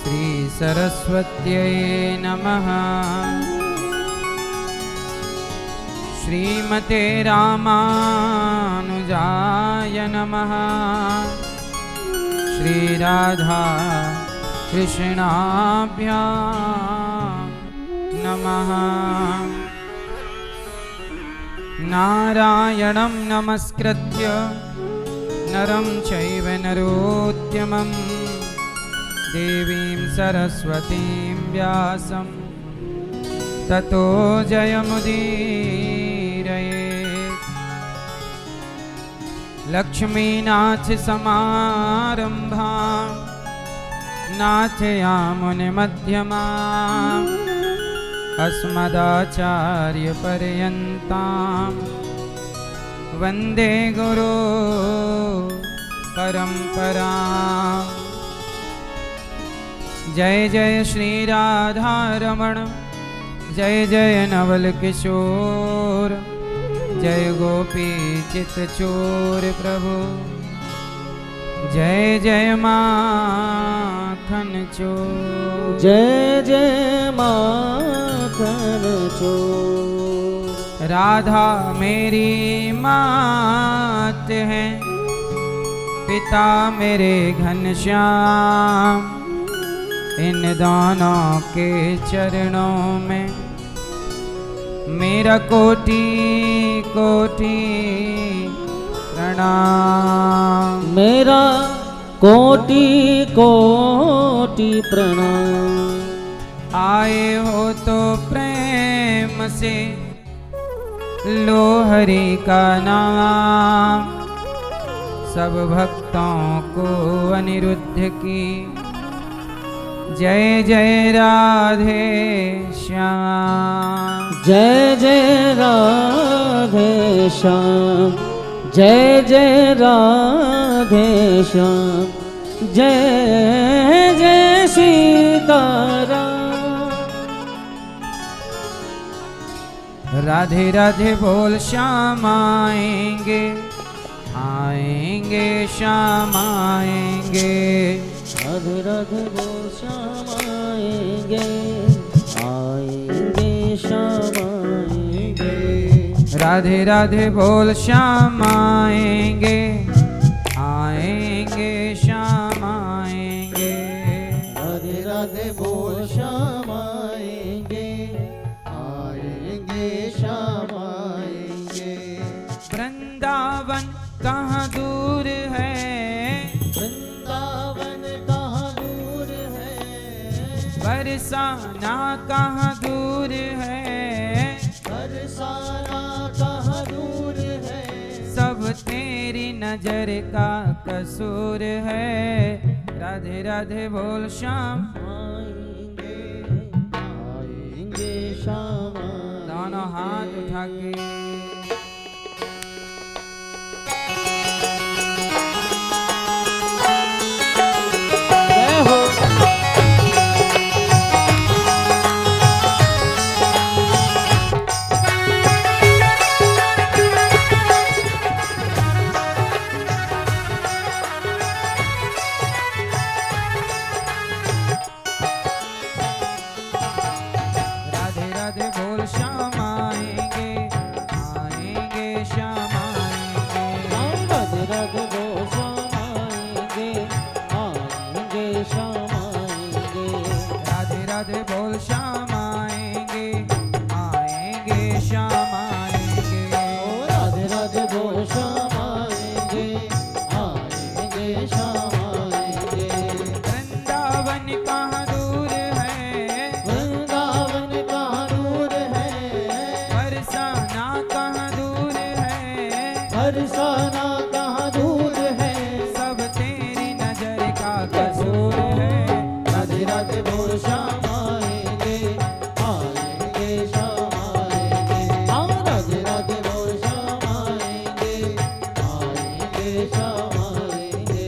श्री सरस्वत्यै नमः। श्रीमते रामानुजाय नमः। श्री राधा कृष्णाभ्यां नमः। नारायणं नमस्कृत्य नरं चैव नरोत्तमं देवीं सरस्वतीं व्यासं ततो जयमुदीरयेत्। लक्ष्मीनाथसमारम्भां नाथयामुनिमध्यमाम् अस्मदाचार्यपर्यन्तां वन्दे गुरो परम्पराम्। जय जय श्री राधारमण, जय जय नवल किशोर, जय गोपी चित्तचोर प्रभु, जय जय माखन चोर, जय जय माखन चोर। राधा मेरी मात है, पिता मेरे घनश्याम, इन दोनों के चरणों में मेरा कोटि कोटि प्रणाम। मेरा कोटि कोटि प्रणाम। आए हो तो प्रेम से लो हरि का नाम, सब भक्तों को अनिरुद्ध की जय जय राधे श्याम। जय जय राधे श्याम, जय जय राधे श्याम, जय जय सीताराम। राधे राधे बोल श्याम आएंगे, आएंगे श्याम आएंगे। राधे राधे बोल श्याम आएंगे, आएंगे श्याम आएंगे। राधे राधे बोल श्याम आएंगे, आएंगे श्याम आएंगे। राधे राधे बोल श्याम आएंगे, आएंगे श्याम आएंगे। वृंदावन कहाँ दूर है, वृंदावन कहाँ दूर है, बरसाना कहाँ दूर है, बरसाना कहाँ दूर है। सब तेरी नजर का कसूर है। राधे राधे बोल श्याम आएंगे, आएंगे श्याम आएंगे। दोनों हाथ उठा के जय हो। राधे राधे बोल श्याम आएंगे, आएंगे श्याम आएंगे। राधे राधे बोल श्याम आएंगे, आएंगे श्याम आएंगे। राधे राधे बोल श्याम आएंगे, आएंगे श्याम आएंगे। राधे राधे बोल श्याम आएंगे, आएंगे श्याम आएंगे। वृंदावन कहाँ दूर है, वृंदावन कहाँ दूर है, बरसाना कहाँ दूर है, बरसाना कहाँ दूर है। सब तेरी नजर का कसूर है। राधे राधे बोल श्याम आएंगे, आएंगे श्याम आएंगे। हाँ राधे राधे बोल श्याम आएंगे, आएंगे श्याम आएंगे।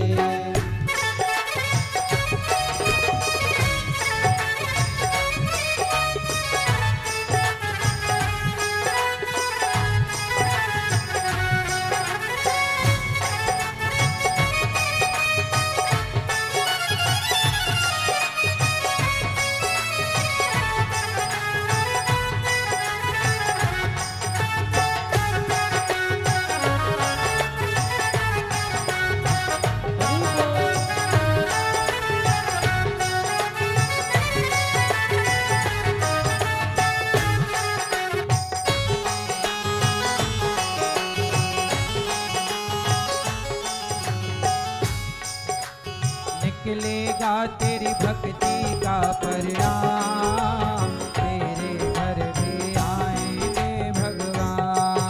निकलेगा तेरी भक्ति का परिणाम, तेरे घर भी आएंगे भगवान।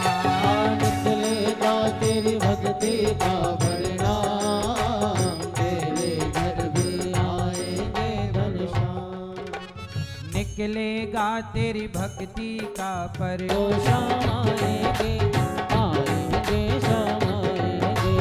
निकलेगा तेरी भक्ति का परिणाम, तेरे घर भी आएंगे घनश्याम। निकलेगा तेरी भक्ति का तो परिणाम, श्याम आएंगे, आएंगे श्याम आएंगे।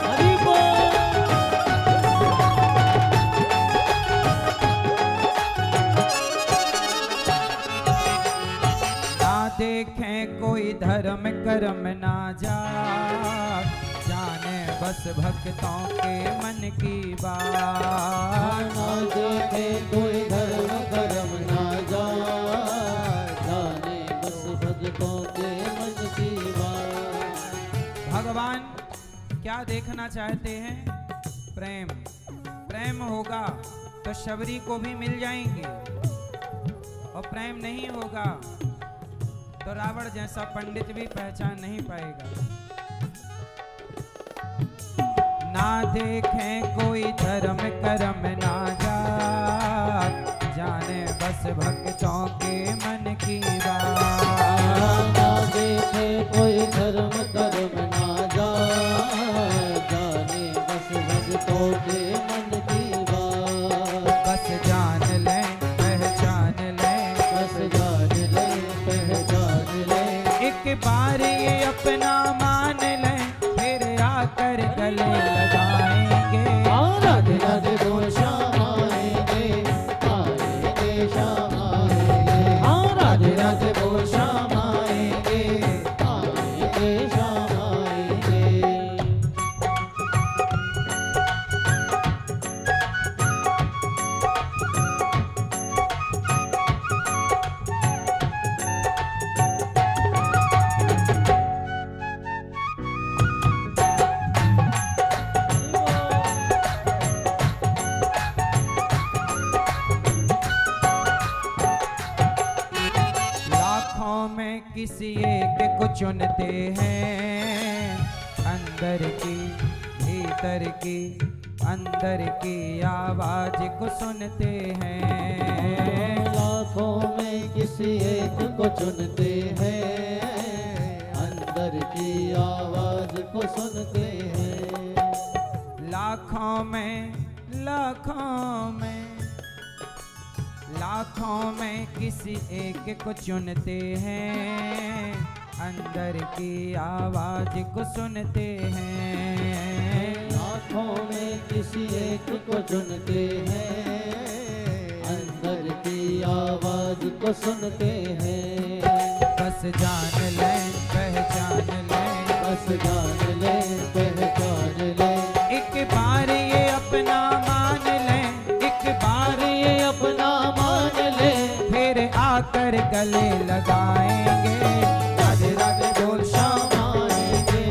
हरि बोल। ना देखें कोई धर्म कर्म ना जात, जाने बस भक्तों के मन की बात। ना देखे कोई धर्म कर्म ना जाए, जाने बस भक्तों के मन की बात। भगवान क्या देखना चाहते हैं? प्रेम। प्रेम होगा तो शबरी को भी मिल जाएंगे, और प्रेम नहीं होगा तो रावण जैसा पंडित भी पहचान नहीं पाएगा। ना देखें कोई धर्म कर्म ना जात, जाने बस भक्तों के मन की बात। ना देखे कोई धर्म कर्म ना जाए, जाने बस भक्तों के मन की बात। बस जान ले पहचान ले, बस जान ले पहचान ले, एक बार ये अपना मान ले, फिर आकर गले लगाएंगे। राधे राधे बोल श्याम आएंगे, आएंगे श्याम आएंगे। राधे राधे बोल श्याम आएंगे, आएंगे श्याम आएंगे। लाखों में किसी एक को चुनते हैं, अंदर की भीतर की अंदर की आवाज को सुनते हैं। लाखों में किसी एक को चुनते हैं, अंदर की आवाज को सुनते हैं। लाखों में लाखों में किसी एक को चुनते हैं, अंदर की आवाज को सुनते हैं। लाखों में किसी एक को चुनते हैं, अंदर की आवाज को सुनते हैं। बस जान ले पहचान ले, बस जान ले पहचान ले, एक बार ये अपना मान ले, एक बार ये अपना मान ले, फिर आकर गले लगाएंगे। राधे राधे बोल श्याम आएंगे,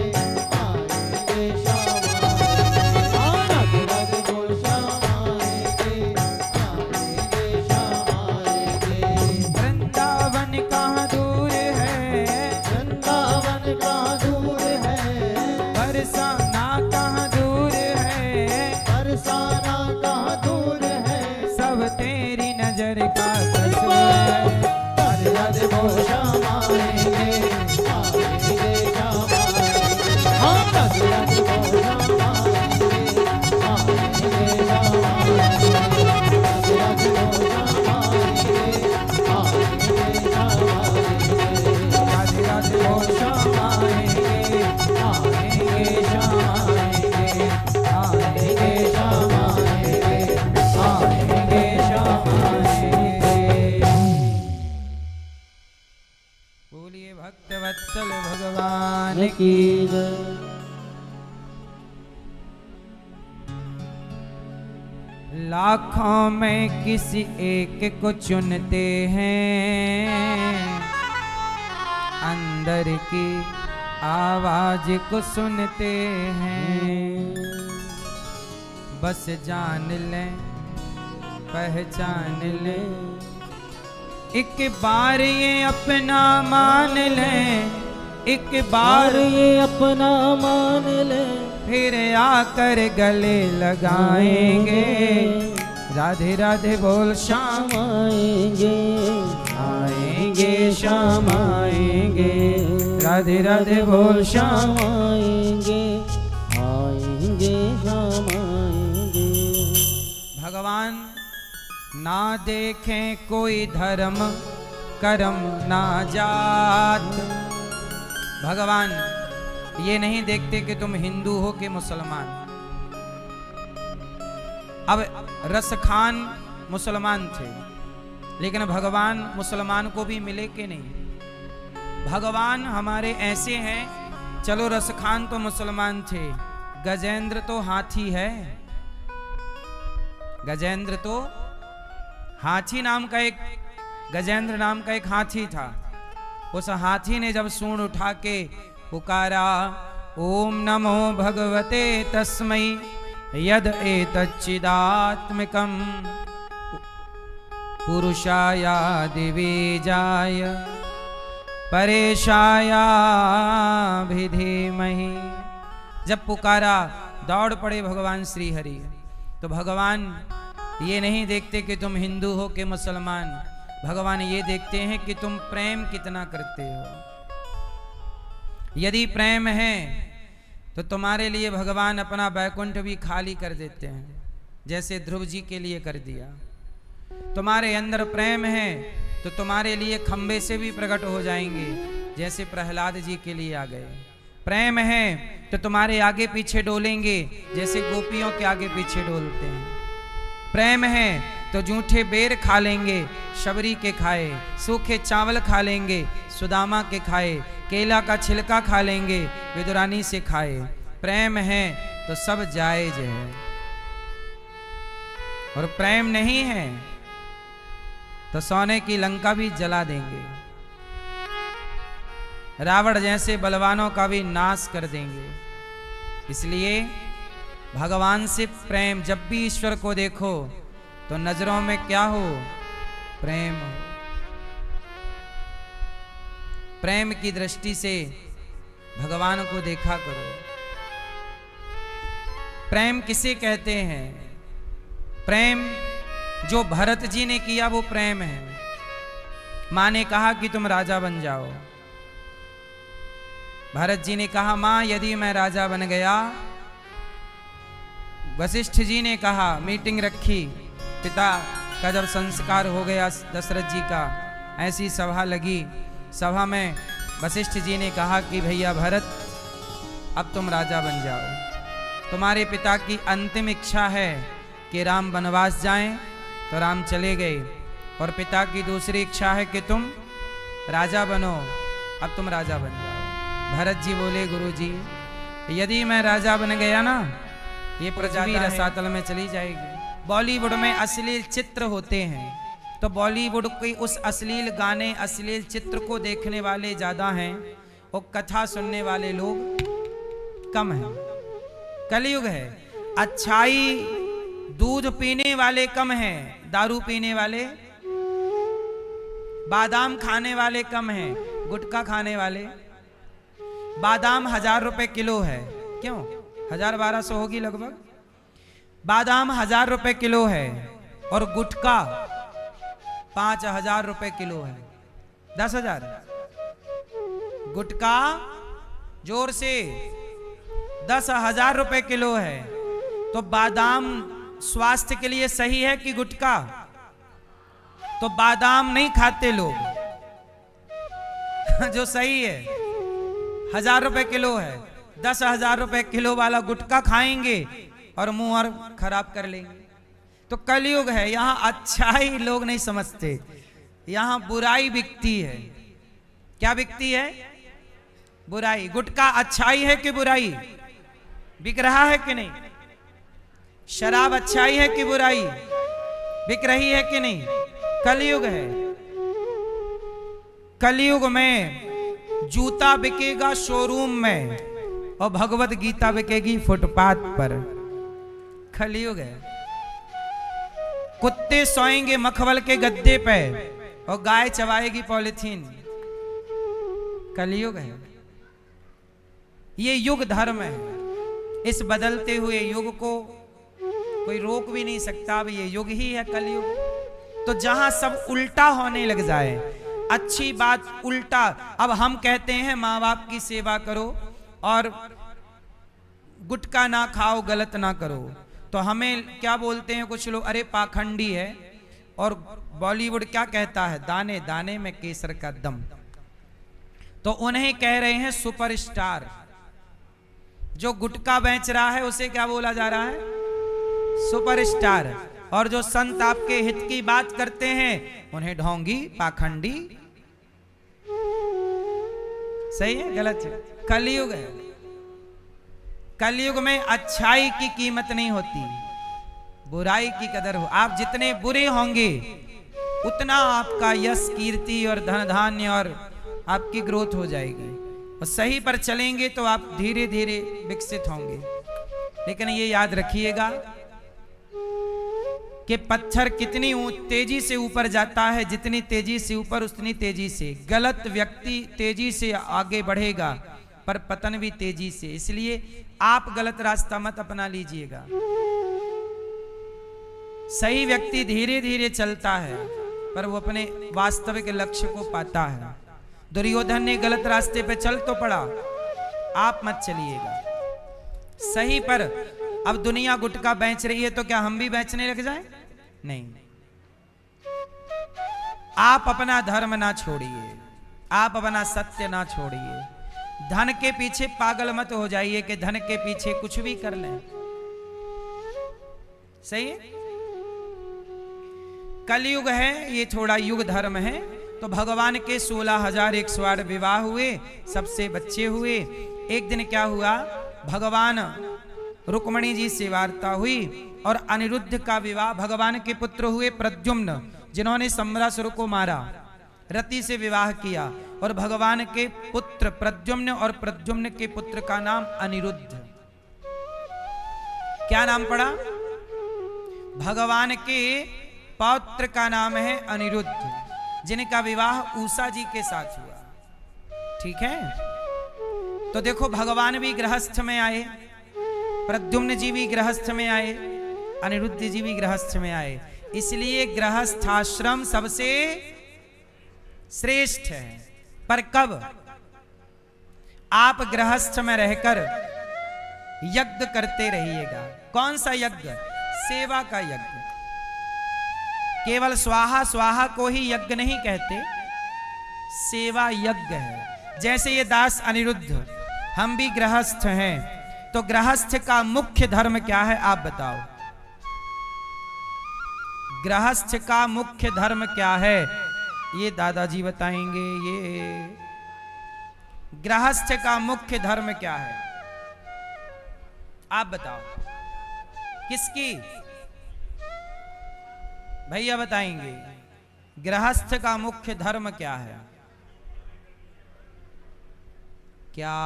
आएंगे श्याम आएंगे। राधे राधे बोल श्याम आएंगे, आएंगे श्याम आएंगे। वृंदावन कहाँ दूर है, वृंदावन कहाँ दूर है, बरसाना कहाँ दूर है, बरसाना कहाँ दूर है, सब तेरी नजर का कसूर है। राधे राधे बोल श्याम आएंगे, आएंगे श्याम आएंगे। राधे राधे बोल श्याम आएंगे, आएंगे श्याम आएंगे। राधे राधे बोल श्याम आएंगे, आएंगे श्याम आएंगे। राधे राधे बोल श्याम आएंगे, आएंगे श्याम आएंगे, आएंगे श्याम आएंगे, आएंगे श्याम आएंगे। वत्सल भगवान की की जय। लाखों में किसी एक को चुनते हैं, अंदर की आवाज को सुनते हैं। बस जान ले पहचान ले, एक बार ये अपना मान ले, एक बार और ये अपना मान ले, फिर आकर गले लगाएंगे। राधे राधे बोल श्याम शाम आएंगे, आएंगे, श्याम आएंगे। राधे राधे बोल श्याम शाम आएंगे, आएंगे शाम आएंगे। भगवान ना देखें कोई धर्म कर्म ना जात। भगवान ये नहीं देखते कि तुम हिंदू हो कि मुसलमान। अब रसखान मुसलमान थे, लेकिन भगवान मुसलमान को भी मिले कि नहीं? भगवान हमारे ऐसे हैं, चलो रसखान तो मुसलमान थे, गजेंद्र तो हाथी है। गजेंद्र तो हाथी नाम का एक, गजेंद्र नाम का एक हाथी था। उस हाथी ने जब सूंड उठा के पुकारा, ओम नमो भगवते तस्मै यद एतच्चिदात्मकं पुरुषाया दिवीजाय परेशायाभिधीमहि। जब पुकारा दौड़ पड़े भगवान श्री हरि। तो भगवान ये नहीं देखते कि तुम हिंदू हो कि मुसलमान, भगवान ये देखते हैं कि तुम प्रेम कितना करते हो। यदि प्रेम है तो तुम्हारे लिए भगवान अपना बैकुंठ भी खाली कर देते हैं, जैसे ध्रुव जी के लिए कर दिया। तुम्हारे अंदर प्रेम है तो तुम्हारे लिए खंबे से भी प्रकट हो जाएंगे, जैसे प्रहलाद जी के लिए आ गए। प्रेम है तो तुम्हारे आगे पीछे डोलेंगे, जैसे गोपियों के आगे पीछे डोलते हैं। प्रेम है तो जूठे बेर खा लेंगे, शबरी के खाए, सूखे चावल खा लेंगे, सुदामा के खाए, केला का छिलका खा लेंगे, विदुरानी से खाए। प्रेम है तो सब जायज है, और प्रेम नहीं है तो सोने की लंका भी जला देंगे, रावण जैसे बलवानों का भी नाश कर देंगे। इसलिए भगवान से प्रेम, जब भी ईश्वर को देखो तो नजरों में क्या हो? प्रेम हो। प्रेम की दृष्टि से भगवान को देखा करो। प्रेम किसे कहते हैं? प्रेम जो भरत जी ने किया वो प्रेम है। माँ ने कहा कि तुम राजा बन जाओ। भरत जी ने कहा, माँ यदि मैं राजा बन गया। वशिष्ठ जी ने कहा, मीटिंग रखी, पिता का जब संस्कार हो गया दशरथ जी का, ऐसी सभा लगी। सभा में वशिष्ठ जी ने कहा कि भैया भरत, अब तुम राजा बन जाओ। तुम्हारे पिता की अंतिम इच्छा है कि राम वनवास जाएं, तो राम चले गए, और पिता की दूसरी इच्छा है कि तुम राजा बनो, अब तुम राजा बन जाओ। भरत जी बोले, गुरुजी यदि मैं राजा बन गया ना, ये पृथ्वी रसातल में चली जाएगी। बॉलीवुड में अश्लील चित्र होते हैं, तो बॉलीवुड के उस अश्लील गाने, अश्लील चित्र को देखने वाले ज्यादा हैं और कथा सुनने वाले लोग कम हैं। कलयुग है। अच्छाई दूध पीने वाले कम हैं, दारू पीने वाले, बादाम खाने वाले कम हैं, गुटखा खाने वाले। बादाम 1000 रुपए किलो है, क्यों? 1000-1200 होगी लगभग। बादाम 1000 रुपए किलो है, और गुटखा 5000 रुपए किलो है। 10,000 गुटखा जोर से 10,000 रुपए किलो है। तो बादाम स्वास्थ्य के लिए सही है कि गुटखा? तो बादाम नहीं खाते लोग जो सही है। 1000 रुपए किलो है, 10,000 रुपए किलो वाला गुटखा खाएंगे और मुंह और खराब कर लेंगे। तो कलयुग है, यहां अच्छाई लोग नहीं समझते, यहां बुराई बिकती है। क्या बिकती है? बुराई। गुटखा अच्छाई है कि बुराई? बिक रहा है कि नहीं? शराब अच्छाई है कि बुराई? बिक रही है कि नहीं? कलयुग है। कलयुग में जूता बिकेगा शोरूम में और भगवत गीता बिकेगी फुटपाथ पर। कलयुग है। कुत्ते सोएंगे मखमल के गद्दे पे और गाय चबाएगी पॉलिथीन। कलयुग है। ये युग धर्म है। इस बदलते हुए युग को कोई रोक भी नहीं सकता। अब ये युग ही है कलयुग। तो जहां सब उल्टा होने लग जाए, अच्छी बात उल्टा। अब हम कहते हैं माँ बाप की सेवा करो और गुटखा ना खाओ, गलत ना करो, तो हमें क्या बोलते हैं कुछ लोग? अरे पाखंडी है। और बॉलीवुड क्या कहता है? दाने दाने में केसर का दम। तो उन्हें कह रहे हैं सुपरस्टार। जो गुटखा बेच रहा है उसे क्या बोला जा रहा है? सुपरस्टार। और जो संत आपके हित की बात करते हैं उन्हें ढोंगी, पाखंडी। सही है गलत है? कलयुग है। कलयुग में अच्छाई की कीमत नहीं होती, बुराई की कदर हो। आप जितने बुरे होंगे उतना आपका यश, कीर्ति और धन धान्य और आपकी ग्रोथ हो जाएगी। और सही पर चलेंगे तो आप धीरे धीरे विकसित होंगे। लेकिन ये याद रखिएगा कि पत्थर कितनी तेजी से ऊपर जाता है, जितनी तेजी से ऊपर उतनी तेजी से गलत व्यक्ति तेजी से आगे बढ़ेगा, पर पतन भी तेजी से। इसलिए आप गलत रास्ता मत अपना लीजिएगा। सही व्यक्ति धीरे धीरे चलता है पर वो अपने वास्तविक लक्ष्य को पाता है। दुर्योधन ने गलत रास्ते पे चल तो पड़ा, आप मत चलिएगा सही पर। अब दुनिया गुटखा बेच रही है तो क्या हम भी बेचने लग जाए? नहीं। आप अपना धर्म ना छोड़िए, आप अपना सत्य ना छोड़िए। धन के पीछे पागल मत हो जाइए कि धन के पीछे कुछ भी कर लें। सही है? कलयुग है, ये थोड़ा युग धर्म है। तो भगवान के 16,108 विवाह हुए, सबसे बच्चे हुए। एक दिन क्या हुआ, भगवान रुक्मणी जी से वार्ता हुई और अनिरुद्ध का विवाह। भगवान के पुत्र हुए प्रद्युम्न, जिन्होंने सम्रासुर को मारा, रति से विवाह किया। और भगवान के पुत्र प्रद्युम्न और प्रद्युम्न के पुत्र का नाम अनिरुद्ध। क्या नाम पड़ा? भगवान के पौत्र का नाम है अनिरुद्ध, जिनका विवाह उषा जी के साथ हुआ। ठीक है? तो देखो भगवान भी गृहस्थ में आए, प्रद्युम्न जी भी गृहस्थ में आए, अनिरुद्ध जी भी गृहस्थ में आए। इसलिए गृहस्थाश्रम सबसे श्रेष्ठ है। पर कब? आप गृहस्थ में रहकर यज्ञ करते रहिएगा। कौन सा यज्ञ? सेवा का यज्ञ। केवल स्वाहा स्वाहा को ही यज्ञ नहीं कहते, सेवा यज्ञ है। जैसे ये दास अनिरुद्ध, हम भी गृहस्थ हैं, तो गृहस्थ का मुख्य धर्म क्या है आप बताओ? गृहस्थ का मुख्य धर्म क्या है? ये दादाजी बताएंगे। ये गृहस्थ का मुख्य धर्म क्या है आप बताओ? किसकी? भैया बताएंगे। गृहस्थ का मुख्य धर्म क्या है? क्या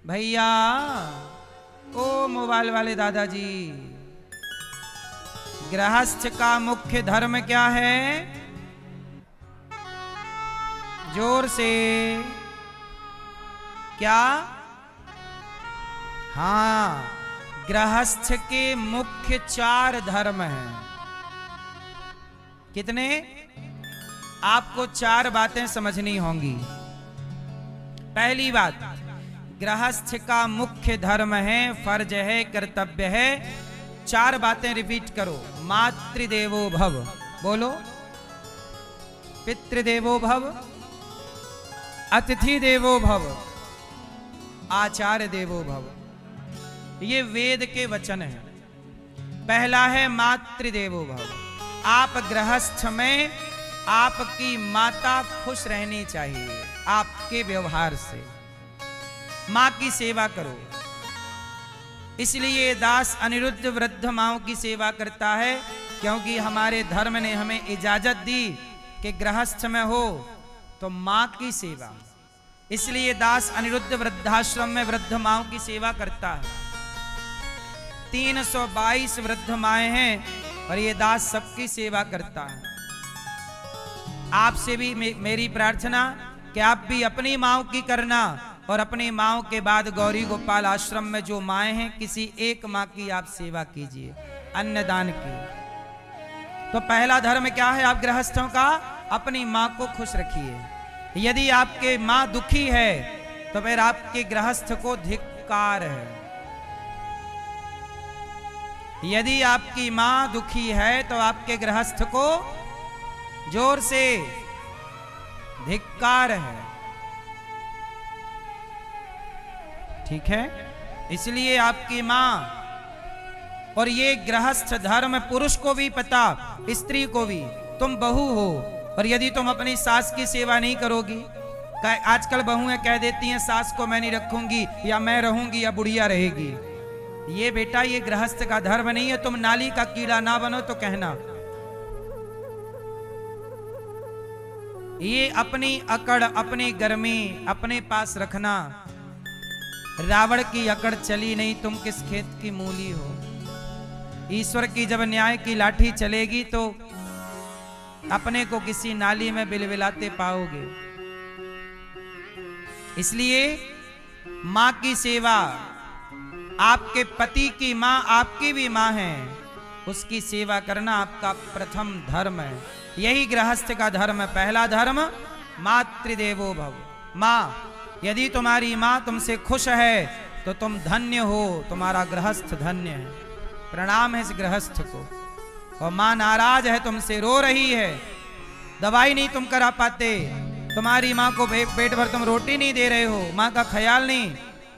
भैया? ओ मोबाइल वाले दादाजी, गृहस्थ का मुख्य धर्म क्या है? जोर से। क्या? हाँ, गृहस्थ के मुख्य 4 धर्म हैं। कितने? आपको 4 बातें समझनी होंगी। पहली बात, गृहस्थ का मुख्य धर्म है, फर्ज है, कर्तव्य है। 4 बातें रिपीट करो। मातृदेवो भव, बोलो। पितृदेवो भव, अतिथि देवो भव, आचार्य देवो भव। ये वेद के वचन हैं। पहला है मातृदेवो भव। आप गृहस्थ में आपकी माता खुश रहनी चाहिए, आपके व्यवहार से। मां की सेवा करो। इसलिए दास अनिरुद्ध वृद्ध माओं की सेवा करता है, क्योंकि हमारे धर्म ने हमें इजाजत दी कि गृहस्थ में हो तो मां की सेवा। इसलिए दास अनिरुद्ध वृद्धाश्रम में वृद्ध माओं की सेवा करता है। 322 वृद्ध माएं हैं और ये दास सबकी सेवा करता है। आपसे भी मेरी प्रार्थना कि आप भी अपनी माओं की करना, और अपनी माओं के बाद गौरी गोपाल आश्रम में जो माएं हैं किसी एक मां की आप सेवा कीजिए, अन्नदान की। तो पहला धर्म क्या है आप गृहस्थों का? अपनी मां को खुश रखिए। यदि आपके मां दुखी है तो फिर आपके गृहस्थ को धिक्कार है। यदि आपकी मां दुखी है तो आपके गृहस्थ को जोर से धिक्कार है। ठीक है? इसलिए आपकी मां, और ये गृहस्थ धर्म पुरुष को भी पता, स्त्री को भी। तुम बहू हो और यदि तुम अपनी सास की सेवा नहीं करोगी, आजकल बहुएं कह देती हैं सास को मैं नहीं रखूंगी, या मैं रहूंगी या बुढ़िया रहेगी। ये बेटा ये गृहस्थ का धर्म नहीं है। तुम नाली का कीड़ा ना बनो तो कहना। ये अपनी अकड़ अपनी गर्मी अपने पास रखना। रावण की अकड़ चली नहीं, तुम किस खेत की मूली हो। ईश्वर की जब न्याय की लाठी चलेगी तो अपने को किसी नाली में बिलबिलाते पाओगे। इसलिए मां की सेवा, आपके पति की मां आपकी भी मां है, उसकी सेवा करना आपका प्रथम धर्म है। यही गृहस्थ का धर्म है। पहला धर्म मातृदेवो भव। मां, यदि तुम्हारी मां तुमसे खुश है तो तुम धन्य हो, तुम्हारा गृहस्थ धन्य है। प्रणाम है इस गृहस्थ को। और मां नाराज है, तुमसे रो रही है, दवाई नहीं तुम करा पाते, तुम्हारी मां को पेट भर तुम रोटी नहीं दे रहे हो, मां का ख्याल नहीं,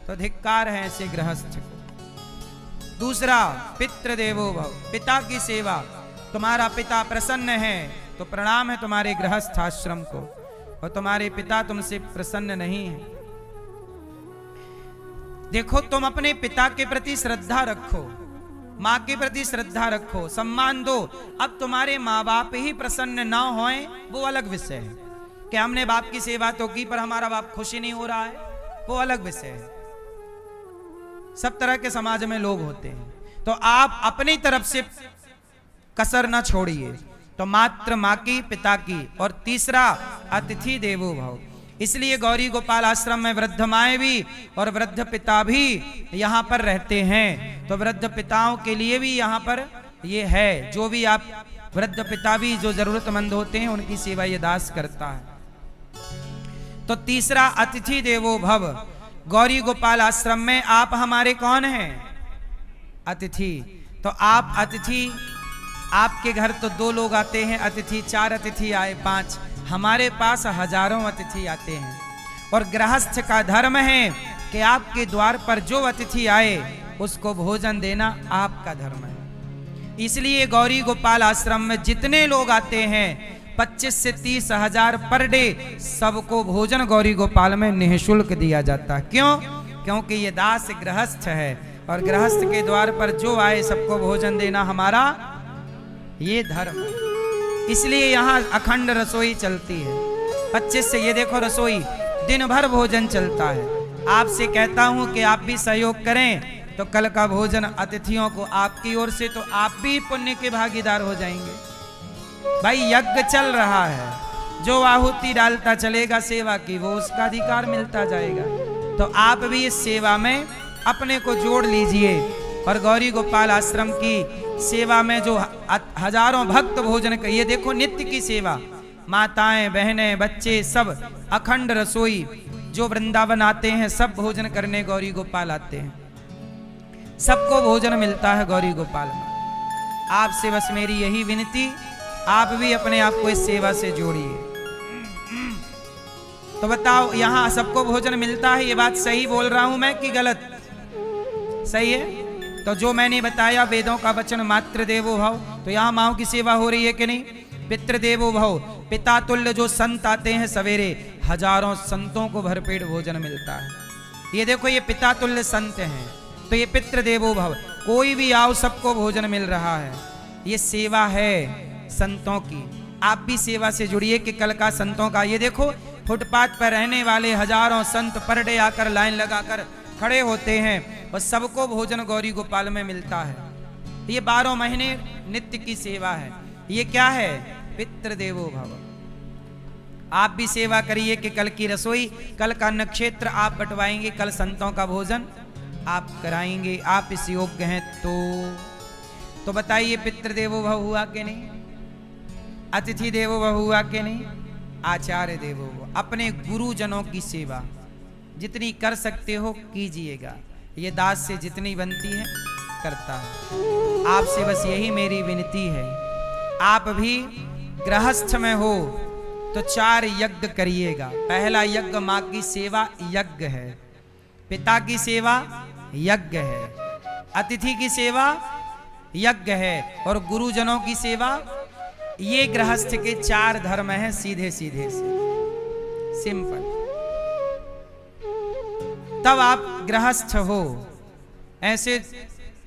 तो धिक्कार है ऐसे गृहस्थ को। दूसरा पितृदेवो भव। पिता की सेवा। तुम्हारा पिता प्रसन्न है तो प्रणाम है तुम्हारे गृहस्थ आश्रम को, और तुम्हारे पिता तुमसे प्रसन्न नहीं है। देखो, तुम अपने पिता के प्रति श्रद्धा रखो, मां के प्रति श्रद्धा रखो, सम्मान दो। अब तुम्हारे माँ बाप ही प्रसन्न ना होएं वो अलग विषय है। कि हमने बाप की सेवा तो की पर हमारा बाप खुशी नहीं हो रहा है, वो अलग विषय है। सब तरह के समाज में लोग होते हैं, तो आप अपनी तरफ से कसर ना छोड़िए। तो मात्र मां की, पिता की। और तीसरा अतिथि देवो भव। इसलिए गौरी गोपाल आश्रम में वृद्ध माएं भी और वृद्ध पिता भी यहाँ पर रहते हैं। तो वृद्ध पिताओं के लिए भी यहाँ पर ये है, जो भी आप वृद्ध पिता भी जो जरूरतमंद होते हैं उनकी सेवा ये दास करता है। तो तीसरा अतिथि देवो भव। गौरी गोपाल आश्रम में आप हमारे कौन हैं? अतिथि। तो आप अतिथि, आपके घर तो 2 लोग आते हैं अतिथि, 4 अतिथि आए, 5, हमारे पास हजारों अतिथि आते हैं। और गृहस्थ का धर्म है कि आपके द्वार पर जो अतिथि आए उसको भोजन देना आपका धर्म है। इसलिए गौरी गोपाल आश्रम में जितने लोग आते हैं 25 से 30 हजार पर डे, सबको भोजन गौरी गोपाल में निःशुल्क दिया जाता है। क्यों? क्योंकि ये दास गृहस्थ है और गृहस्थ के द्वार पर जो आए सबको भोजन देना हमारा ये धर्म है। इसलिए यहाँ अखंड रसोई चलती है। 25 से ये देखो रसोई दिन भर भोजन चलता है। आपसे कहता हूं कि आप भी सहयोग करें तो कल का भोजन अतिथियों को आपकी ओर से, तो आप भी पुण्य के भागीदार हो जाएंगे। भाई यज्ञ चल रहा है, जो आहुति डालता चलेगा सेवा की वो उसका अधिकार मिलता जाएगा। तो आप भी इस सेवा में अपने को जोड़ लीजिए और गौरी गोपाल आश्रम की सेवा में जो हजारों भक्त भोजन कर, ये देखो नित्य की सेवा, माताएं बहनें बच्चे सब अखंड रसोई, जो वृंदावन आते हैं सब भोजन करने गौरी गोपाल आते हैं, सबको भोजन मिलता है गौरी गोपाल में। आपसे बस मेरी यही विनती, आप भी अपने आप को इस सेवा से जोड़िए। तो बताओ यहाँ सबको भोजन मिलता है, ये बात सही बोल रहा हूं मैं कि गलत? सही है। तो जो मैंने बताया वेदों का वचन मातृ देवो भव, तो यहाँ माओ की सेवा हो रही है कि नहीं? पितृदेवो भव, पिता तुल्य जो संत आते हैं सवेरे, हजारों संतों को भरपेट भोजन मिलता है। ये देखो ये पिता तुल्य संत हैं, तो ये पितृदेवो भव, कोई भी आओ सबको भोजन मिल रहा है। ये सेवा है संतों की। आप भी सेवा से जुड़िए कि कल का संतों का, ये देखो फुटपाथ पर रहने वाले हजारों संत पर डे आकर लाइन लगाकर खड़े होते हैं और सबको भोजन गौरी गोपाल में मिलता है। ये 12 महीने नित्य की सेवा है। ये क्या है? पितृदेवो भव। आप भी सेवा करिए कि कल की रसोई, कल का नक्षत्र आप बंटवाएंगे, कल संतों का भोजन आप कराएंगे। आप इस योग्य हैं तो बताइए पितृदेवो भव हुआ कि नहीं? अतिथि देवो भव हुआ कि नहीं? आचार्य देवो भव। अपने गुरुजनों की सेवा जितनी कर सकते हो कीजिएगा। ये दास से जितनी बनती है करता है। आपसे बस यही मेरी विनती है, आप भी गृहस्थ में हो तो 4 यज्ञ करिएगा। पहला यज्ञ माँ की सेवा यज्ञ है, पिता की सेवा यज्ञ है, अतिथि की सेवा यज्ञ है और गुरुजनों की सेवा। ये गृहस्थ के 4 धर्म हैं, सीधे सीधे से सिंपल। तब आप गृहस्थ हो, ऐसे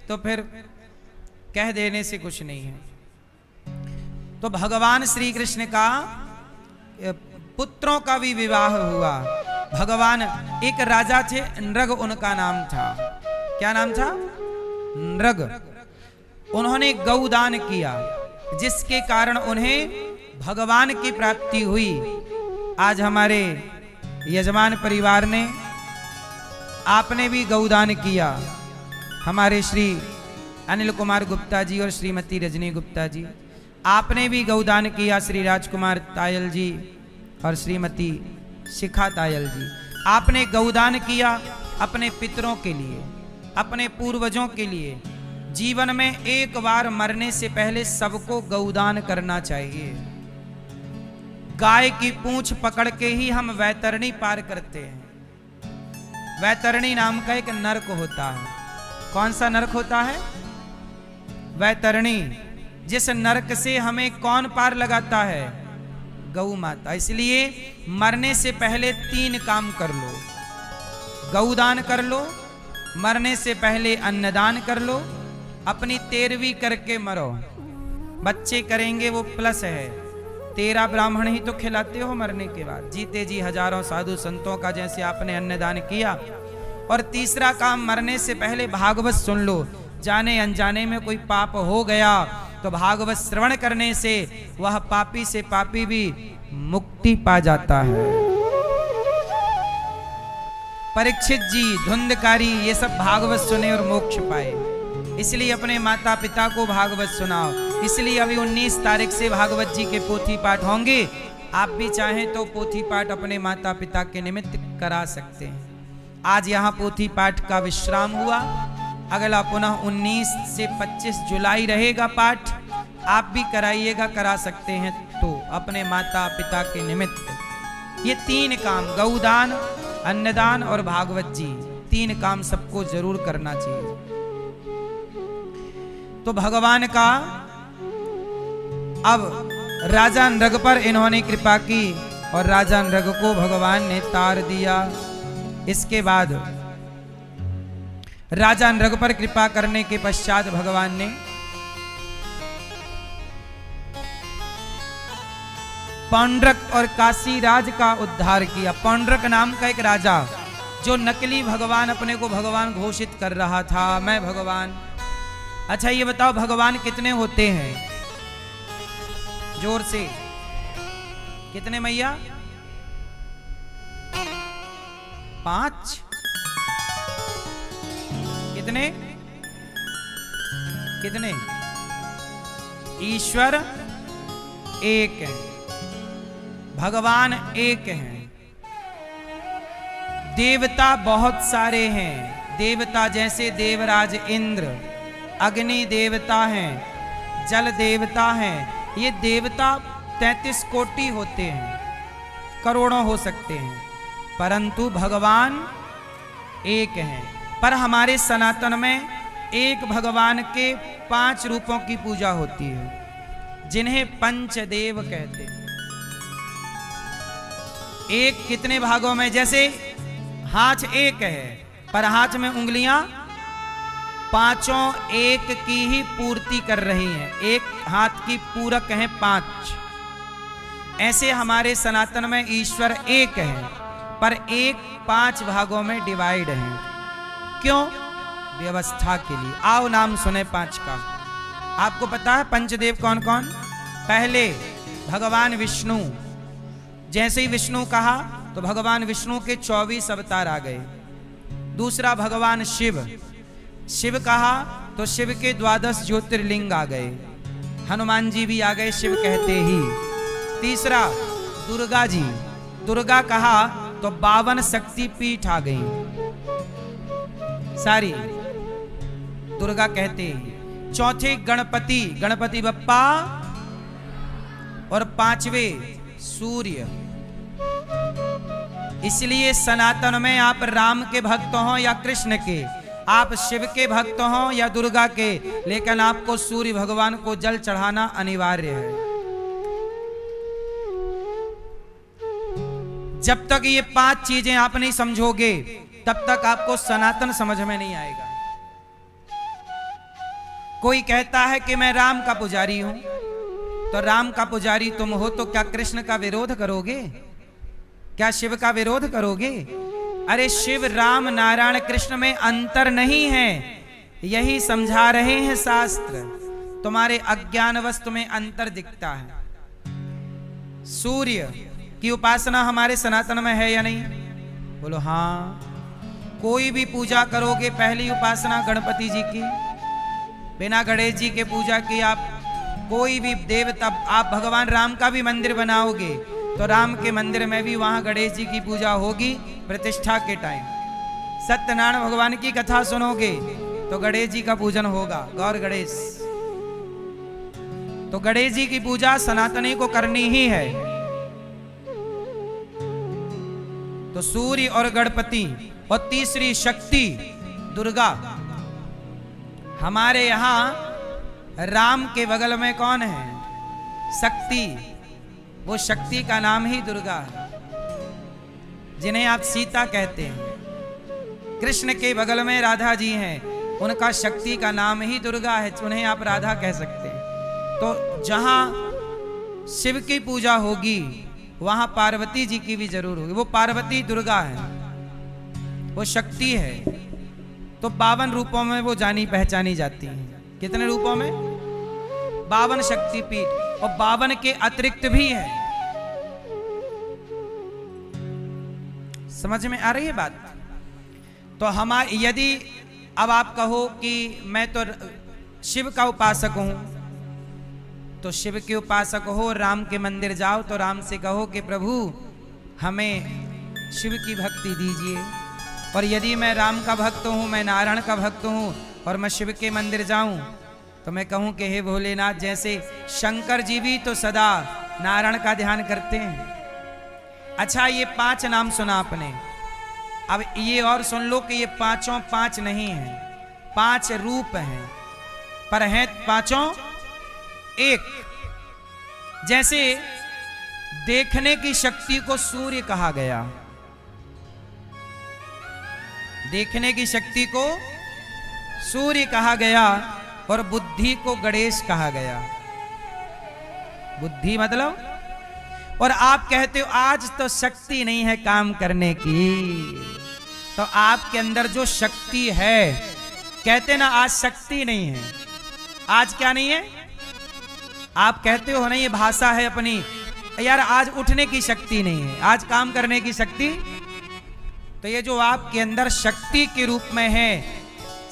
तो फिर कह देने से कुछ नहीं है। तो भगवान श्री कृष्ण का पुत्रों का भी विवाह हुआ। भगवान, एक राजा थे नृग, उनका नाम था, क्या नाम था? नृग। उन्होंने गौदान किया, जिसके कारण उन्हें भगवान की प्राप्ति हुई। आज हमारे यजमान परिवार ने, आपने भी गौदान किया। हमारे श्री अनिल कुमार गुप्ता जी और श्रीमती रजनी गुप्ता जी, आपने भी गौदान किया। श्री राजकुमार तायल जी और श्रीमती शिखा तायल जी, आपने गौदान किया अपने पितरों के लिए, अपने पूर्वजों के लिए। जीवन में एक बार मरने से पहले सबको गौदान करना चाहिए। गाय की पूंछ पकड़ के ही हम वैतरणी पार करते हैं। वैतरणी नाम का एक नरक होता है। कौन सा नरक होता है? वैतरणी। जिस नरक से हमें कौन पार लगाता है? गौ माता। इसलिए मरने से पहले 3 काम कर लो। गौदान कर लो, मरने से पहले अन्नदान कर लो, अपनी 13वीं करके मरो। बच्चे करेंगे वो प्लस है, 13 ब्राह्मण ही तो खिलाते हो मरने के बाद। जीते जी हजारों साधु संतों का जैसे आपने अन्नदान किया। और तीसरा काम, मरने से पहले भागवत सुन लो। जाने अनजाने में कोई पाप हो गया तो भागवत श्रवण करने से वह पापी से पापी भी मुक्ति पा जाता है। परीक्षित जी, धुंधकारी, ये सब भागवत सुने और मोक्ष पाए। इसलिए अपने माता पिता को भागवत सुनाओ। इसलिए अभी 19 तारीख से भागवत जी के पोथी पाठ होंगे। आप भी चाहें तो पोथी पाठ अपने माता पिता के निमित्त करा सकते हैं। आज यहाँ पोथी पाठ का विश्राम हुआ। अगला पुनः 19 से 25 जुलाई रहेगा पाठ। आप भी कराइएगा, करा सकते हैं तो अपने माता पिता के निमित्त। ये 3 काम, गौदान, अन्नदान और भागवत जी, 3 काम सबको जरूर करना चाहिए। तो भगवान का अब राजा नृग पर इन्होंने कृपा की और राजा नृग को भगवान ने तार दिया। इसके बाद राजा नृग पर कृपा करने के पश्चात भगवान ने पौंड्रक और काशीराज का उद्धार किया। पौंड्रक नाम का एक राजा, जो नकली भगवान, अपने को भगवान घोषित कर रहा था, मैं भगवान। अच्छा ये बताओ भगवान कितने होते हैं? जोर से, कितने मैया? 5? कितने? कितने? ईश्वर एक है, भगवान एक हैं। देवता बहुत सारे हैं। देवता जैसे देवराज इंद्र, अग्नि देवता हैं, जल देवता हैं। ये देवता 33 कोटि होते हैं, करोड़ों हो सकते हैं, परंतु भगवान एक हैं। पर हमारे सनातन में एक भगवान के 5 रूपों की पूजा होती है। जिन्हें पंचदेव कहते हैं। एक कितने भागों में, जैसे हाथ एक है पर हाथ में उंगलियां पांचों एक की ही पूर्ति कर रही हैं, एक हाथ की पूरक हैं 5। ऐसे हमारे सनातन में ईश्वर एक है पर एक 5 भागों में डिवाइड है। क्यों? व्यवस्था के लिए। आओ नाम सुने 5 का। आपको पता है पंचदेव कौन कौन? पहले भगवान विष्णु, जैसे ही विष्णु कहा तो भगवान विष्णु के 24 अवतार आ गए। दूसरा भगवान शिव, शिव कहा तो शिव के 12 ज्योतिर्लिंग आ गए। हनुमान जी भी आ गए शिव कहते ही। तीसरा दुर्गा जी, दुर्गा कहा तो 52 शक्ति पीठ आ गई सारी दुर्गा कहते ही। चौथे गणपति, गणपति बप्पा, और 5वें सूर्य। इसलिए सनातन में आप राम के भक्त हो या कृष्ण के, आप शिव के भक्त हो या दुर्गा के, लेकिन आपको सूर्य भगवान को जल चढ़ाना अनिवार्य है। जब तक ये 5 चीजें आप नहीं समझोगे तब तक आपको सनातन समझ में नहीं आएगा। कोई कहता है कि मैं राम का पुजारी हूं, तो राम का पुजारी तुम हो तो क्या कृष्ण का विरोध करोगे? क्या शिव का विरोध करोगे? अरे शिव, राम, नारायण, कृष्ण में अंतर नहीं है, यही समझा रहे हैं शास्त्र। तुम्हारे अज्ञानवश तुम्हें अंतर दिखता है। सूर्य की उपासना हमारे सनातन में है या नहीं? बोलो हाँ। कोई भी पूजा करोगे पहली उपासना गणपति जी की, बिना गणेश जी के पूजा की आप कोई भी देवता, आप भगवान राम का भी मंदिर बनाओगे तो राम के मंदिर में भी वहां गणेश जी की पूजा होगी प्रतिष्ठा के टाइम। सत्यनारायण भगवान की कथा सुनोगे तो गणेश जी का पूजन होगा, गौर गणेश। तो गणेश जी की पूजा सनातनी को करनी ही है। तो सूर्य और गणपति, और तीसरी शक्ति दुर्गा। हमारे यहां राम के बगल में कौन है? शक्ति। वो शक्ति का नाम ही दुर्गा है, जिन्हें आप सीता कहते हैं। कृष्ण के बगल में राधा जी हैं, उनका शक्ति का नाम ही दुर्गा है, उन्हें आप राधा कह सकते हैं। तो जहां शिव की पूजा होगी वहां पार्वती जी की भी जरूर होगी। वो पार्वती दुर्गा है, वो शक्ति है। तो 52 रूपों में वो जानी पहचानी जाती है। कितने रूपों में? 52 शक्तिपीठ, और 52 के अतिरिक्त भी है। समझ में आ रही है बात? तो हमारे, यदि अब आप कहो कि मैं तो शिव का उपासक हूं, तो शिव के उपासक हो, राम के मंदिर जाओ तो राम से कहो कि प्रभु हमें शिव की भक्ति दीजिए। और यदि मैं राम का भक्त हूं, मैं नारायण का भक्त हूं, और मैं शिव के मंदिर जाऊं तो मैं कहूं कि हे भोलेनाथ, जैसे शंकर जी भी तो सदा नारायण का ध्यान करते हैं। अच्छा, ये 5 नाम सुना आपने, अब ये और सुन लो कि ये पांचों 5 नहीं हैं, 5 रूप हैं, पर हैं पांचों एक। जैसे देखने की शक्ति को सूर्य कहा गया, देखने की शक्ति को सूर्य कहा गया, और बुद्धि को गणेश कहा गया। बुद्धि मतलब, और आप कहते हो आज तो शक्ति नहीं है काम करने की, तो आपके अंदर जो शक्ति है, कहते ना आज शक्ति नहीं है, आज क्या नहीं है? आप कहते हो ना ये भाषा है अपनी, यार आज उठने की शक्ति नहीं है, आज काम करने की शक्ति। तो ये जो आपके अंदर शक्ति के रूप में है,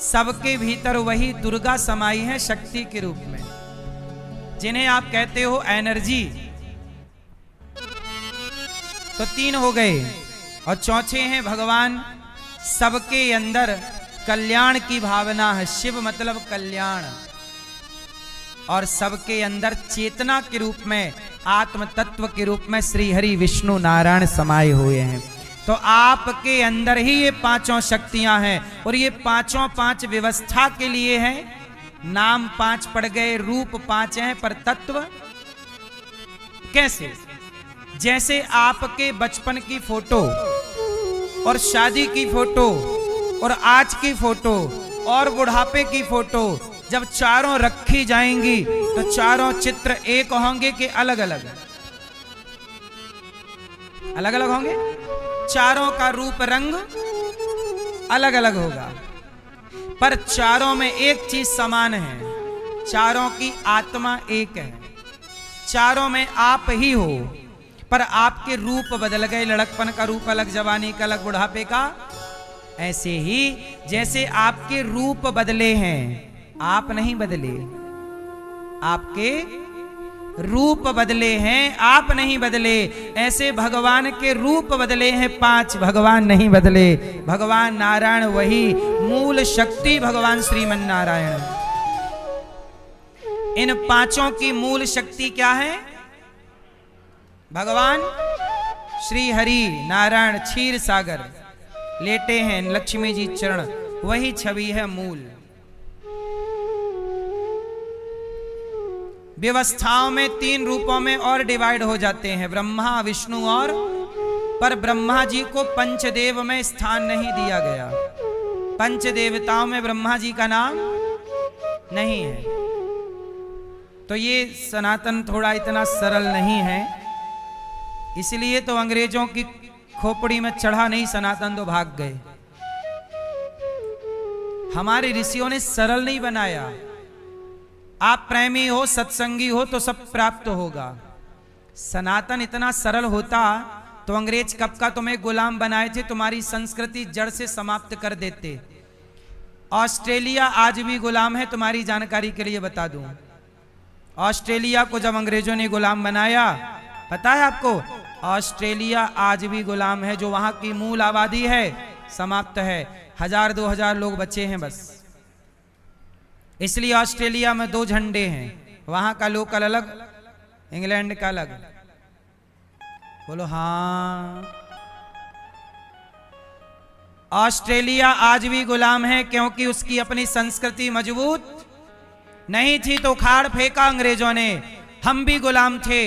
सबके भीतर वही दुर्गा समाई है शक्ति के रूप में, जिन्हें आप कहते हो एनर्जी। तो 3 हो गए, और चौथे हैं भगवान। सबके अंदर कल्याण की भावना है, शिव मतलब कल्याण, और सबके अंदर चेतना के रूप में, आत्म तत्व के रूप में श्री हरि विष्णु नारायण समाये हुए हैं। तो आपके अंदर ही ये 5 शक्तियां हैं, और ये 5 व्यवस्था के लिए हैं। नाम 5 पड़ गए, रूप 5 हैं, पर तत्व कैसे? जैसे आपके बचपन की फोटो और शादी की फोटो और आज की फोटो और बुढ़ापे की फोटो जब चारों रखी जाएंगी तो चारों चित्र एक होंगे कि अलग अलग? अलग अलग होंगे। चारों का रूप रंग अलग अलग होगा, पर चारों में एक चीज समान है, चारों की आत्मा एक है। चारों में आप ही हो, पर आपके रूप बदल गए। लड़कपन का रूप अलग, जवानी का अलग, बुढ़ापे का। ऐसे ही जैसे आपके रूप बदले हैं, आप नहीं बदले, आपके रूप बदले हैं, आप नहीं बदले। ऐसे भगवान के रूप बदले हैं 5, भगवान नहीं बदले। भगवान नारायण वही, मूल शक्ति भगवान श्रीमन नारायण। इन 5 की मूल शक्ति क्या है? भगवान श्री हरि नारायण क्षीर सागर लेटे हैं, लक्ष्मी जी चरण, वही छवि है मूल। व्यवस्थाओं में 3 रूपों में और डिवाइड हो जाते हैं, ब्रह्मा विष्णु और, पर ब्रह्मा जी को पंचदेव में स्थान नहीं दिया गया। पंच देवताओं में ब्रह्मा जी का नाम नहीं है। तो ये सनातन थोड़ा इतना सरल नहीं है, इसलिए तो अंग्रेजों की खोपड़ी में चढ़ा नहीं सनातन, तो भाग गए। हमारे ऋषियों ने सरल नहीं बनाया। आप प्रेमी हो, सत्संगी हो तो सब प्राप्त होगा। सनातन इतना सरल होता तो अंग्रेज कब का तुम्हें गुलाम बनाए थे, तुम्हारी संस्कृति जड़ से समाप्त कर देते। ऑस्ट्रेलिया आज भी गुलाम है, तुम्हारी जानकारी के लिए बता दूं। ऑस्ट्रेलिया को जब अंग्रेजों ने गुलाम बनाया, पता है आपको, ऑस्ट्रेलिया आज भी गुलाम है। जो वहां की मूल आबादी है समाप्त है, 1000-2000 लोग बचे हैं बस। इसलिए ऑस्ट्रेलिया में 2 झंडे हैं, वहां का लोकल अलग, इंग्लैंड का अलग। बोलो हाँ। ऑस्ट्रेलिया आज भी गुलाम है क्योंकि उसकी अपनी संस्कृति मजबूत नहीं थी, तो उखाड़ फेंका अंग्रेजों ने। हम भी गुलाम थे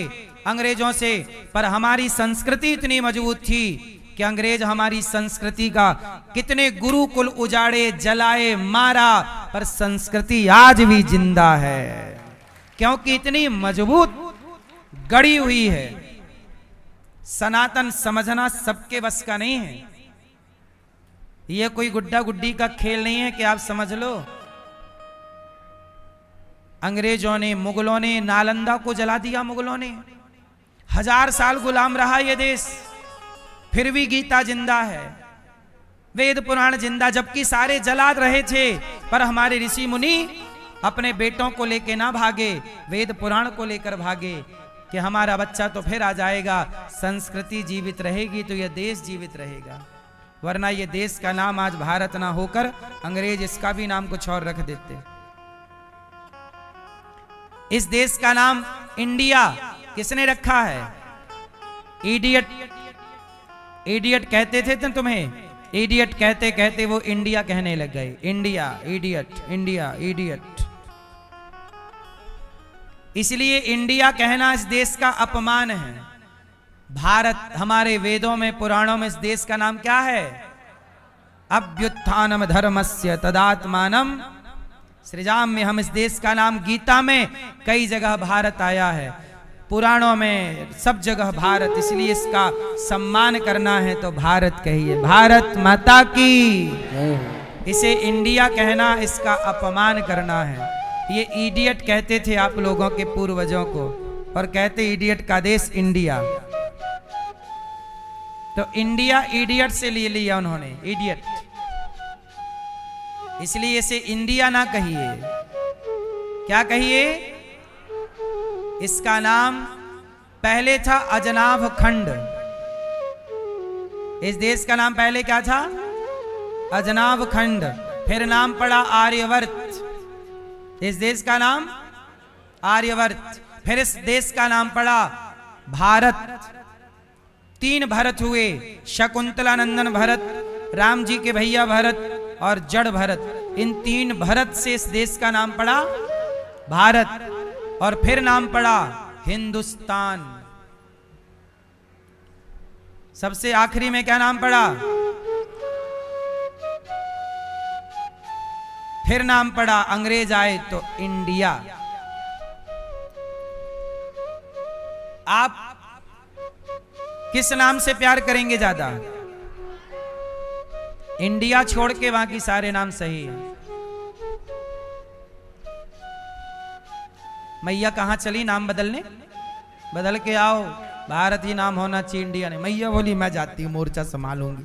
अंग्रेजों से, पर हमारी संस्कृति इतनी मजबूत थी कि अंग्रेज हमारी संस्कृति का कितने गुरुकुल उजाड़े, जलाए, मारा, पर संस्कृति आज भी जिंदा है क्योंकि इतनी मजबूत गड़ी हुई है। सनातन समझना सबके बस का नहीं है। यह कोई गुड्डा गुड्डी का खेल नहीं है कि आप समझ लो। अंग्रेजों ने, मुगलों ने नालंदा को जला दिया। मुगलों ने 1000 साल गुलाम रहा यह देश, फिर भी गीता जिंदा है, वेद पुराण जिंदा, जबकि सारे जला रहे थे। पर हमारे ऋषि मुनि अपने बेटों को लेके ना भागे, वेद पुराण को लेकर भागे कि हमारा बच्चा तो फिर आ जाएगा, संस्कृति जीवित रहेगी तो यह देश जीवित रहेगा। वरना यह देश का नाम आज भारत ना होकर अंग्रेज इसका भी नाम कुछ और रख देते। इस देश का नाम इंडिया किसने रखा है? इडियट, इडियट कहते थे तो तुम्हें, इडियट कहते कहते वो इंडिया कहने लग गए। India, idiot, India, idiot. इसलिए इंडिया कहना इस देश का अपमान है। भारत, हमारे वेदों में, पुराणों में इस देश का नाम क्या है? अभ्युत्थानम धर्मस्य तदात्मानम सृजाम्य। हम इस देश का नाम, गीता में कई जगह भारत आया है, पुराणों में सब जगह भारत, इसलिए इसका सम्मान करना है तो भारत कहिए। भारत माता की। इसे इंडिया कहना इसका अपमान करना है। ये इडियट कहते थे आप लोगों के पूर्वजों को, और कहते इडियट का देश इंडिया। तो इंडिया इडियट से ले लिया उन्होंने, इडियट, इसलिए इसे इंडिया ना कहिए। क्या कहिए? इसका नाम पहले था अजनाभ खंड। इस देश का नाम पहले क्या था? अजनाभ खंड। फिर नाम पड़ा आर्यवर्त। इस देश का नाम आर्यवर्त। फिर इस देश का नाम पड़ा भारत। 3 भरत हुए, शकुंतला नंदन भरत, राम जी के भैया भरत और जड़ भरत। इन 3 भरत से इस देश का नाम पड़ा भारत। और फिर नाम पड़ा हिंदुस्तान। सबसे आखिरी में क्या नाम पड़ा? फिर नाम पड़ा, अंग्रेज आए तो इंडिया। आप किस नाम से प्यार करेंगे ज्यादा? इंडिया छोड़ के बाकी सारे नाम सही है। मैया कहां चली नाम बदलने? बदल के आओ, भारत ही नाम होना चाहिए, इंडिया नहीं। मैया बोली मैं जाती हूं, मोर्चा संभालूंगी।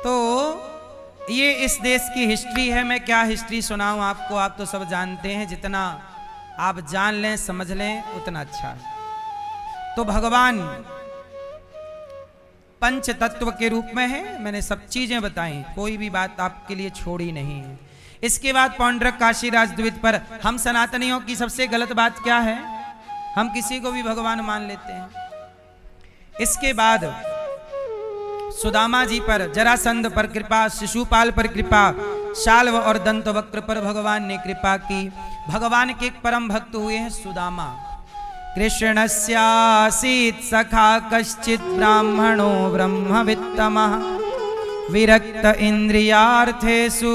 तो ये इस देश की हिस्ट्री है। मैं क्या हिस्ट्री सुनाऊं आपको, आप तो सब जानते हैं। जितना आप जान लें समझ लें उतना अच्छा है। तो भगवान पंच तत्व के रूप में है। मैंने सब चीजें बताई, कोई भी बात आपके लिए छोड़ी नहीं है। इसके बाद पौंड्रक काशी राजद्वीप पर हम सनातनियों की सबसे गलत बात क्या है? हम किसी को भी भगवान मान लेते हैं। इसके बाद सुदामा जी पर, जरासंध पर कृपा, शिशुपाल पर कृपा, शाल्व और दंतवक्र पर भगवान ने कृपा की। भगवान के एक परम भक्त हुए हैं सुदामा। कृष्णस्यासीत् सखा कश्चित् ब्राह्मणो ब्रह्मवित्तमः विरक्त इंद्रियार्थेषु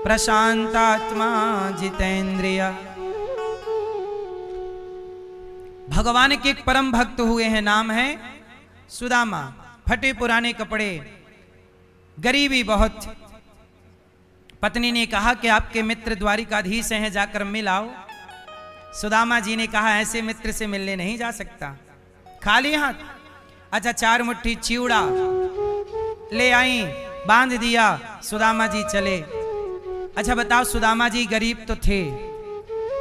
प्रशांतात्मा जितेंद्रिय। भगवान के एक परम भक्त हुए हैं, नाम है सुदामा। फटे पुराने कपड़े, गरीबी बहुत। पत्नी ने कहा कि आपके मित्र द्वारिकाधीश हैं, जाकर मिल आओ। सुदामा जी ने कहा ऐसे मित्र से मिलने नहीं जा सकता, खाली हाथ। अच्छा, 4 मुट्ठी चिवड़ा ले आई, बांध दिया, सुदामा जी चले। अच्छा बताओ, सुदामा जी गरीब तो थे,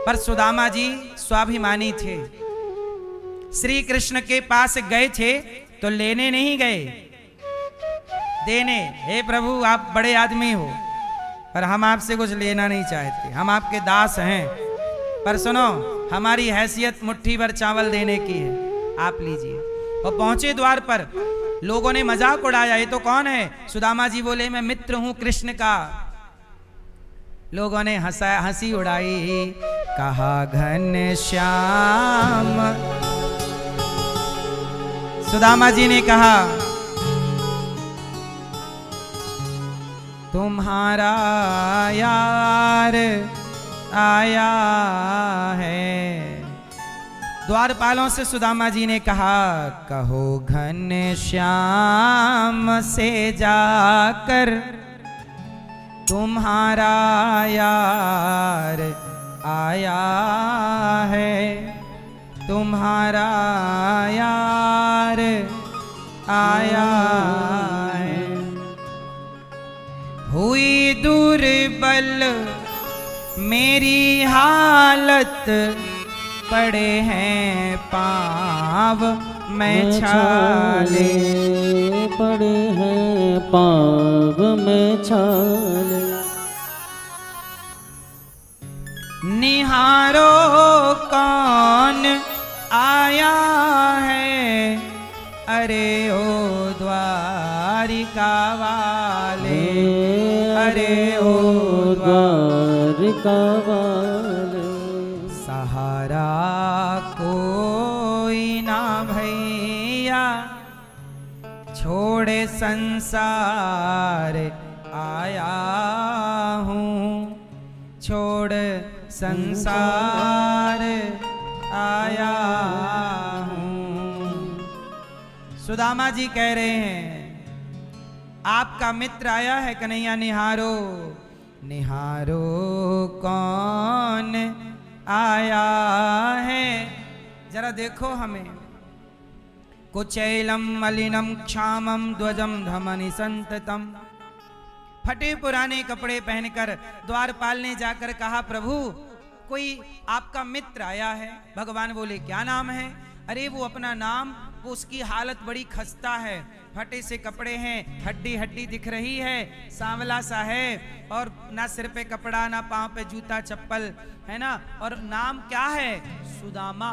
पर सुदामा जी स्वाभिमानी थे। श्री कृष्ण के पास गए थे तो लेने नहीं गए, देने। हे प्रभु आप बड़े आदमी हो, पर हम आपसे कुछ लेना नहीं चाहते, हम आपके दास हैं। पर सुनो, हमारी हैसियत मुट्ठी भर चावल देने की है, आप लीजिए। और पहुंचे द्वार पर, लोगों ने मजाक उड़ाया, ये तो कौन है? सुदामा जी बोले मैं मित्र हूं कृष्ण का। लोगों ने हंसी उड़ाई, कहा घन श्याम। सुदामा जी ने कहा तुम्हारा यार आया है। द्वारपालों से सुदामा जी ने कहा कहो घन श्याम से जाकर तुम्हारा यार आया है, तुम्हारा यार आया है। हुई दुर्बल मेरी हालत, पड़े हैं पाँव में छाले, पड़े हैं पाँव में छाले। निहारो कौन आया है, अरे ओ द्वारिका वाले, अरे ओ द्वारिका वाले। सहारा कोई ना भैया, छोड़े संसार आया हूँ, छोड़ संसार आया हूँ। सुदामा जी कह रहे हैं आपका मित्र आया है कन्हैया, निहारो निहारो कौन आया है, जरा देखो हमें। कुचैलम मलिनम क्षामम ध्वजम धमनि संततम। फटे पुराने कपड़े पहनकर द्वारपाल ने जाकर कहा प्रभु कोई आपका मित्र आया है। भगवान बोले क्या नाम है? अरे वो अपना नाम, वो उसकी हालत बड़ी खस्ता है, फटे से कपड़े हैं, हड्डी हड्डी दिख रही है, सांवला सा है, और ना सिर पे कपड़ा ना पांव पे जूता चप्पल है ना, और नाम क्या है? सुदामा।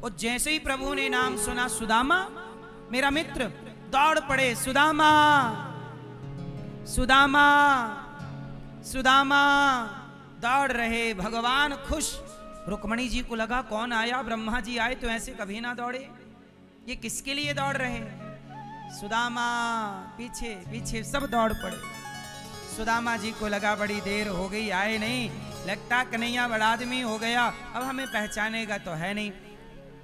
और जैसे ही प्रभु ने नाम सुना सुदामा मेरा मित्र, दौड़ पड़े सुदामा सुदामा सुदामा। दौड़ रहे, भगवान खुश। रुक्मणी जी को लगा कौन आया, ब्रह्मा जी आए तो ऐसे कभी ना दौड़े, ये किसके लिए दौड़ रहे। सुदामा पीछे पीछे सब दौड़ पड़े। सुदामा जी को लगा बड़ी देर हो गई, आए नहीं, लगता कन्हैया बड़ा आदमी हो गया, अब हमें पहचानेगा तो है नहीं,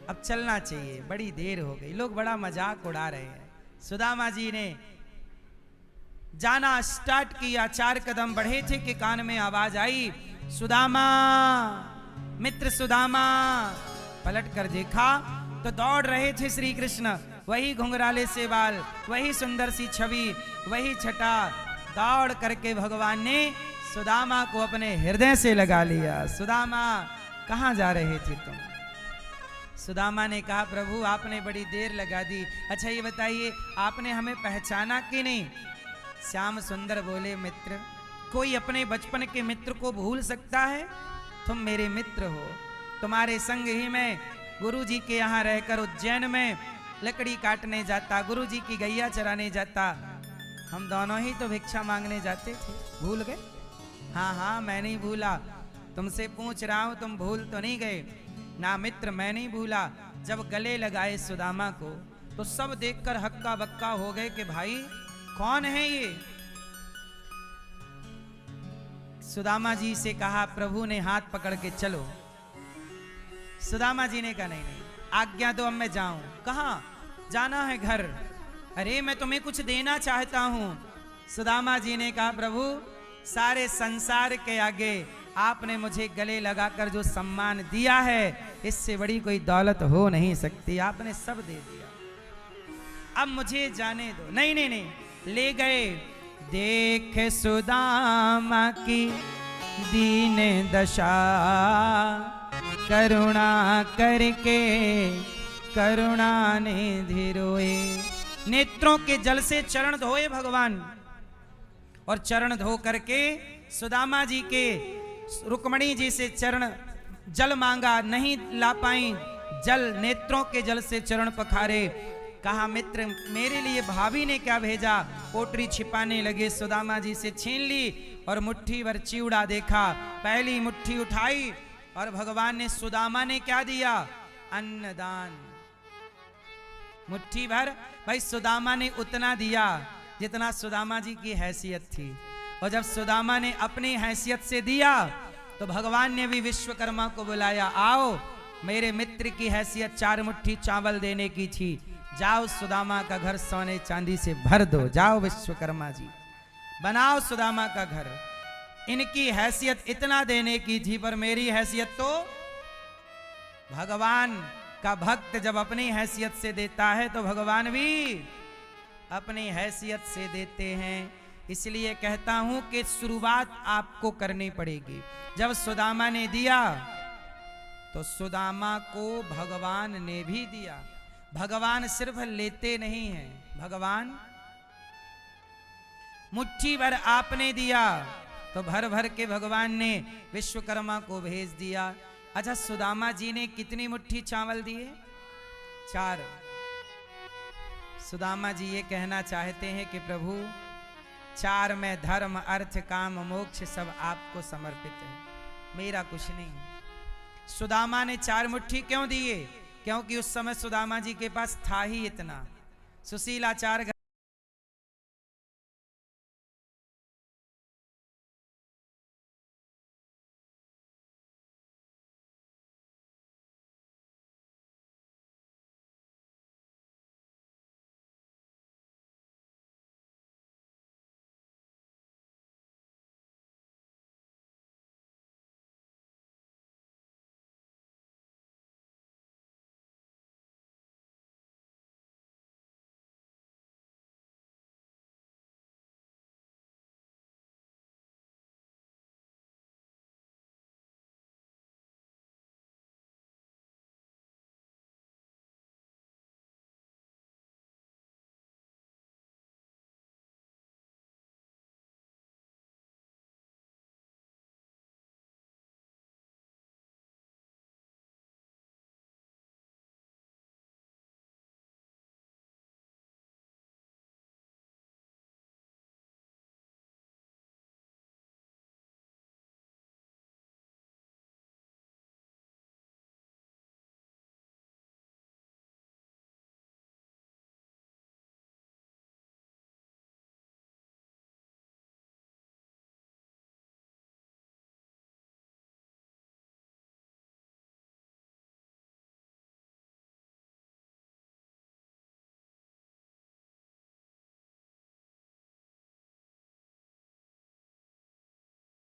अब चलना चाहिए, बड़ी देर हो गई। लोग बड़ा मजाक उड़ा रहे हैं। सुदामा जी ने जाना स्टार्ट किया, 4 कदम बढ़े थे कि कान में आवाज आई, सुदामा, मित्र सुदामा। पलट कर देखा तो दौड़ रहे थे श्री कृष्ण, वही घुंघराले से बाल, वही सुंदर सी छवि, वही छटा। दौड़ करके भगवान ने सुदामा को अपने हृदय से लगा लिया। सुदामा कहाँ जा रहे थे तुम। सुदामा ने कहा प्रभु आपने बड़ी देर लगा दी, अच्छा ये बताइए आपने हमें पहचाना कि नहीं। श्याम सुंदर बोले मित्र, कोई अपने बचपन के मित्र को भूल सकता है। तुम मेरे मित्र हो, तुम्हारे संग ही मैं गुरु जी के यहाँ रहकर उज्जैन में लकड़ी काटने जाता, गुरु जी की गैया चराने जाता, हम दोनों ही तो भिक्षा मांगने जाते थे, भूल गए। हाँ हाँ मैं नहीं भूला, तुमसे पूछ रहा हूं तुम भूल तो नहीं गए ना। मित्र मैं नहीं भूला। जब गले लगाए सुदामा को तो सब देखकर हक्का बक्का हो गए कि भाई कौन है ये। सुदामा जी से कहा प्रभु ने हाथ पकड़ के चलो। सुदामा जी ने कहा नहीं नहीं आज्ञा दो, अब मैं जाऊं। कहां जाना है? घर। अरे मैं तुम्हें कुछ देना चाहता हूं। सुदामा जी ने कहा प्रभु सारे संसार के आगे आपने मुझे गले लगाकर जो सम्मान दिया है इससे बड़ी कोई दौलत हो नहीं सकती, आपने सब दे दिया, अब मुझे जाने दो। नहीं नहीं नहीं, ले गए। देख सुदामा की दीन दशा, करुणा करके करुणा निधि रोए। नेत्रों के जल से चरण धोए भगवान, और चरण धो करके सुदामा जी के रुक्मणी जी से चरण जल मांगा, नहीं ला पाई जल, नेत्रों के जल से चरण पखारे। कहा मित्र मेरे लिए भाभी ने क्या भेजा। पोटरी छिपाने लगे, सुदामा जी से छीन ली और मुट्ठी भर चिवड़ा देखा। पहली मुट्ठी उठाई और भगवान ने सुदामा ने क्या दिया, अन्नदान। मुट्ठी भर भाई सुदामा ने उतना दिया जितना सुदामा जी की हैसियत थी। और जब सुदामा ने अपनी हैसियत से दिया तो भगवान ने भी विश्वकर्मा को बुलाया, आओ मेरे मित्र की हैसियत 4 मुट्ठी चावल देने की थी, जाओ सुदामा का घर सोने चांदी से भर दो, जाओ विश्वकर्मा जी बनाओ सुदामा का घर। इनकी हैसियत इतना देने की थी, पर मेरी हैसियत तो, भगवान का भक्त जब अपनी हैसियत से देता है तो भगवान भी अपनी हैसियत से देते हैं। इसलिए कहता हूं कि शुरुआत आपको करनी पड़ेगी। जब सुदामा ने दिया तो सुदामा को भगवान ने भी दिया। भगवान सिर्फ लेते नहीं हैं, भगवान मुट्ठी भर आपने दिया तो भर भर के भगवान ने विश्वकर्मा को भेज दिया। अच्छा सुदामा जी ने कितनी मुट्ठी चावल दिए? 4। सुदामा जी ये कहना चाहते हैं कि प्रभु 4 में धर्म अर्थ काम मोक्ष सब आपको समर्पित है, मेरा कुछ नहीं। सुदामा ने 4 मुट्ठी क्यों दिए? क्योंकि उस समय सुदामा जी के पास था ही इतना। सुशीलाचार